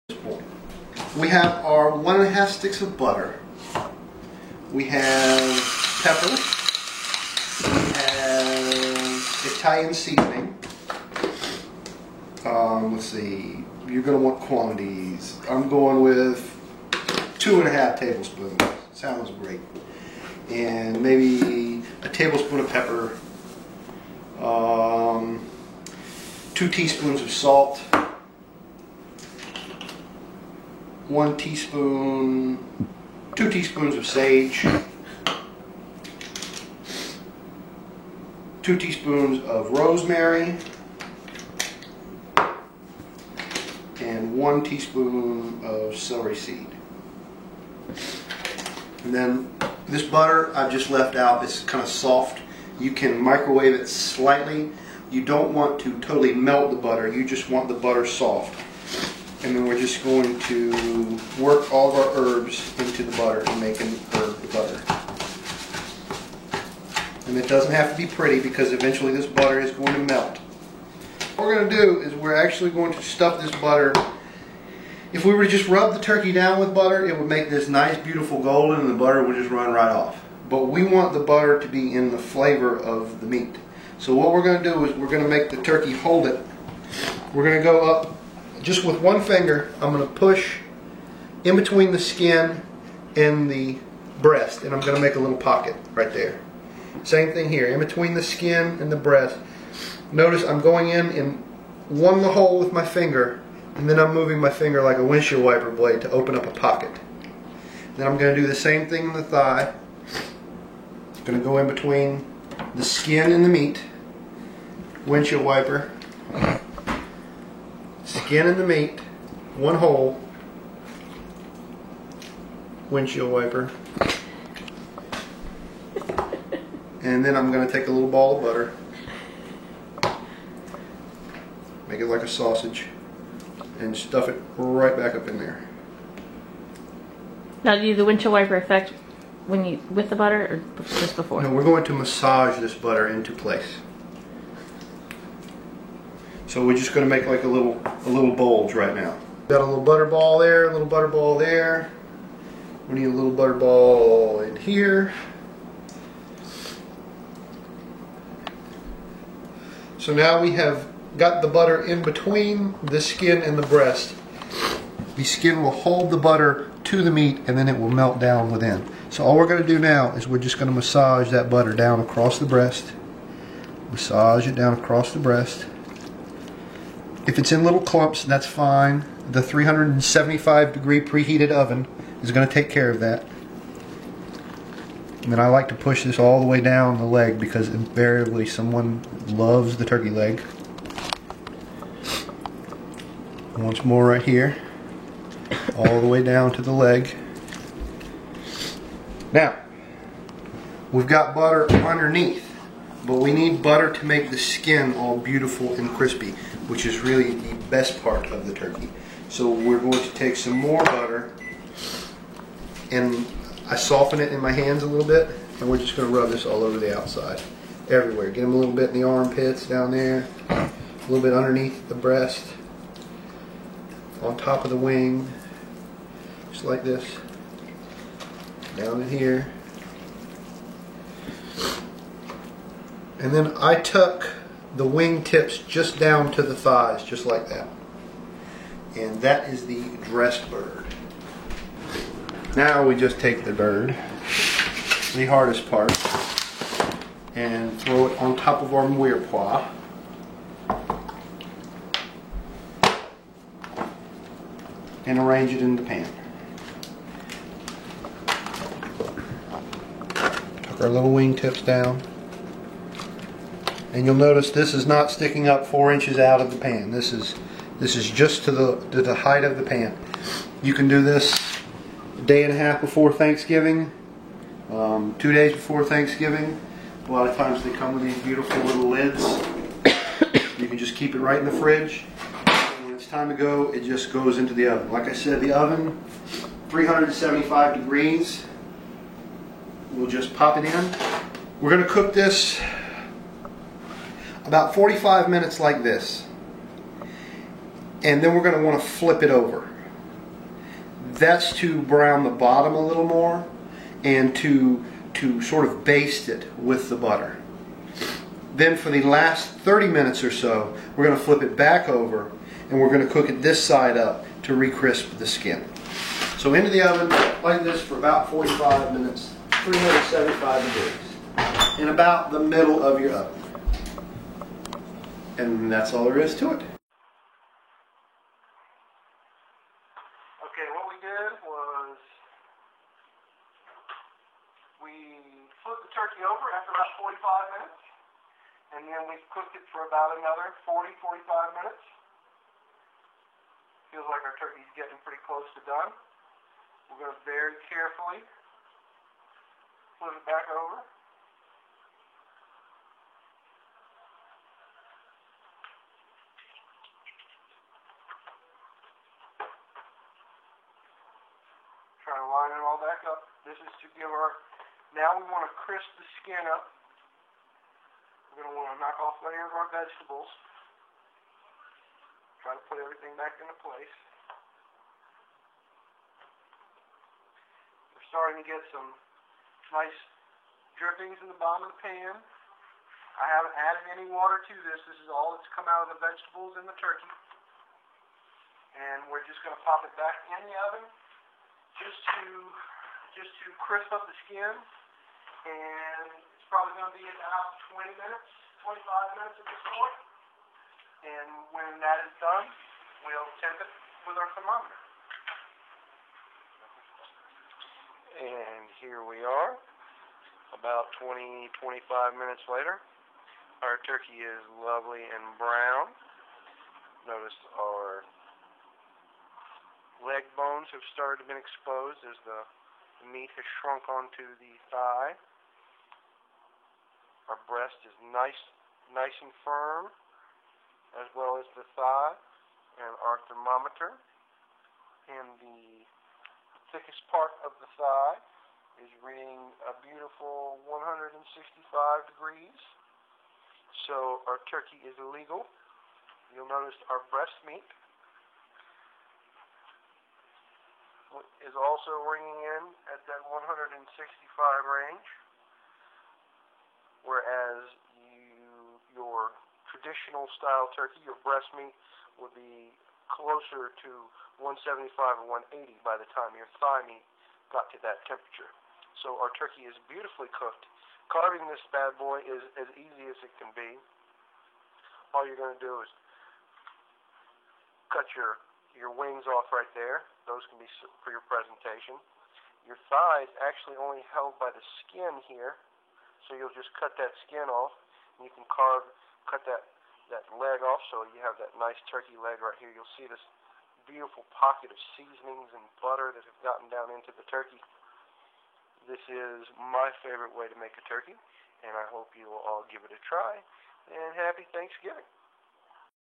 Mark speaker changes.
Speaker 1: We have our 1½ sticks of butter. We have pepper. We have Italian seasoning. Let's see. You're going to want quantities. I'm going with 2½ tablespoons. Sounds great. And maybe a tablespoon of pepper. 2 teaspoons of salt. 2 teaspoons of sage, 2 teaspoons of rosemary, and 1 teaspoon of celery seed. And then this butter I've just left out. It's kind of soft. You can microwave it slightly. You don't want to totally melt the butter. You just want the butter soft. And then we're just going to work all of our herbs into the butter and make an herb butter. And it doesn't have to be pretty because eventually this butter is going to melt. What we're going to do is we're actually going to stuff this butter. If we were to just rub the turkey down with butter, it would make this nice beautiful golden and the butter would just run right off. But we want the butter to be in the flavor of the meat. So what we're going to do is we're going to make the turkey hold it. We're going to go up just with one finger. I'm going to push in between the skin and the breast, and I'm going to make a little pocket right there. Same thing here, in between the skin and the breast. Notice I'm going in one the hole with my finger, and then I'm moving my finger like a windshield wiper blade to open up a pocket. Then I'm going to do the same thing in the thigh. I'm going to go in between the skin and the meat, windshield wiper. Skin and the meat, one hole, windshield wiper, and then I'm going to take a little ball of butter, make it like a sausage, and stuff it right back up in there.
Speaker 2: Now, do the windshield wiper effect when you with the butter or just before?
Speaker 1: No, we're going to massage this butter into place. So we're just going to make like a little bulge right now. Got a little butter ball there, a little butter ball there. We need a little butter ball in here. So now we have got the butter in between the skin and the breast. The skin will hold the butter to the meat and then it will melt down within. So all we're going to do now is we're just going to massage that butter down across the breast. Massage it down across the breast. If it's in little clumps, that's fine. The 375-degree preheated oven is going to take care of that. And then I like to push this all the way down the leg because invariably someone loves the turkey leg. Once more right here. All the way down to the leg. Now, we've got butter underneath, but we need butter to make the skin all beautiful and crispy, which is really the best part of the turkey. So we're going to take some more butter, and I soften it in my hands a little bit, and we're just going to rub this all over the outside, everywhere. Get them a little bit in the armpits down there, a little bit underneath the breast, on top of the wing, just like this, down in here. And then I tuck the wing tips just down to the thighs, just like that. And that is the dressed bird. Now we just take the bird, the hardest part, and throw it on top of our mirepoix. And arrange it in the pan. Tuck our little wing tips down. And you'll notice this is not sticking up 4 inches out of the pan. This is just to the height of the pan. You can do this a day and a half before Thanksgiving, 2 days before Thanksgiving. A lot of times they come with these beautiful little lids. You can just keep it right in the fridge. And when it's time to go, it just goes into the oven. Like I said, the oven, 375 degrees. We'll just pop it in. We're going to cook this about 45 minutes like this. And then we're going to want to flip it over. That's to brown the bottom a little more and to sort of baste it with the butter. Then for the last 30 minutes or so, we're going to flip it back over and we're going to cook it this side up to re-crisp the skin. So into the oven like this for about 45 minutes, 375 degrees, in about the middle of your oven. And that's all there is to it. Okay, what we did was we flipped the turkey over after about 45 minutes, and then we cooked it for about another 40-45 minutes. Feels like our turkey's getting pretty close to done. We're going to very carefully flip it back over. Try to line it all back up. This is to give our, now we want to crisp the skin up. We're going to want to knock off layers of our vegetables. Try to put everything back into place. We're starting to get some nice drippings in the bottom of the pan. I haven't added any water to this. This is all that's come out of the vegetables and the turkey. And we're just going to pop it back in the oven just to crisp up the skin. And it's probably going to be about 20 minutes, 25 minutes at this point. And when that is done, we'll temp it with our thermometer. And here we are, about 20-25 minutes later. Our turkey is lovely and brown. Notice our leg bones have started to be exposed as the meat has shrunk onto the thigh. Our breast is nice and firm, as well as the thigh, and our thermometer in the thickest part of the thigh is reading a beautiful 165 degrees. So our turkey is legal. You'll notice our breast meat is also ringing in at that 165 range, whereas your traditional style turkey, your breast meat, would be closer to 175 or 180 by the time your thigh meat got to that temperature. So our turkey is beautifully cooked. Carving this bad boy is as easy as it can be. All you're going to do is cut your wings off right there. Those can be for your presentation. Your thigh is actually only held by the skin here, so you'll just cut that skin off, and you can cut that leg off, so you have that nice turkey leg right here. You'll see this beautiful pocket of seasonings and butter that have gotten down into the turkey. This is my favorite way to make a turkey, and I hope you will all give it a try, and happy Thanksgiving.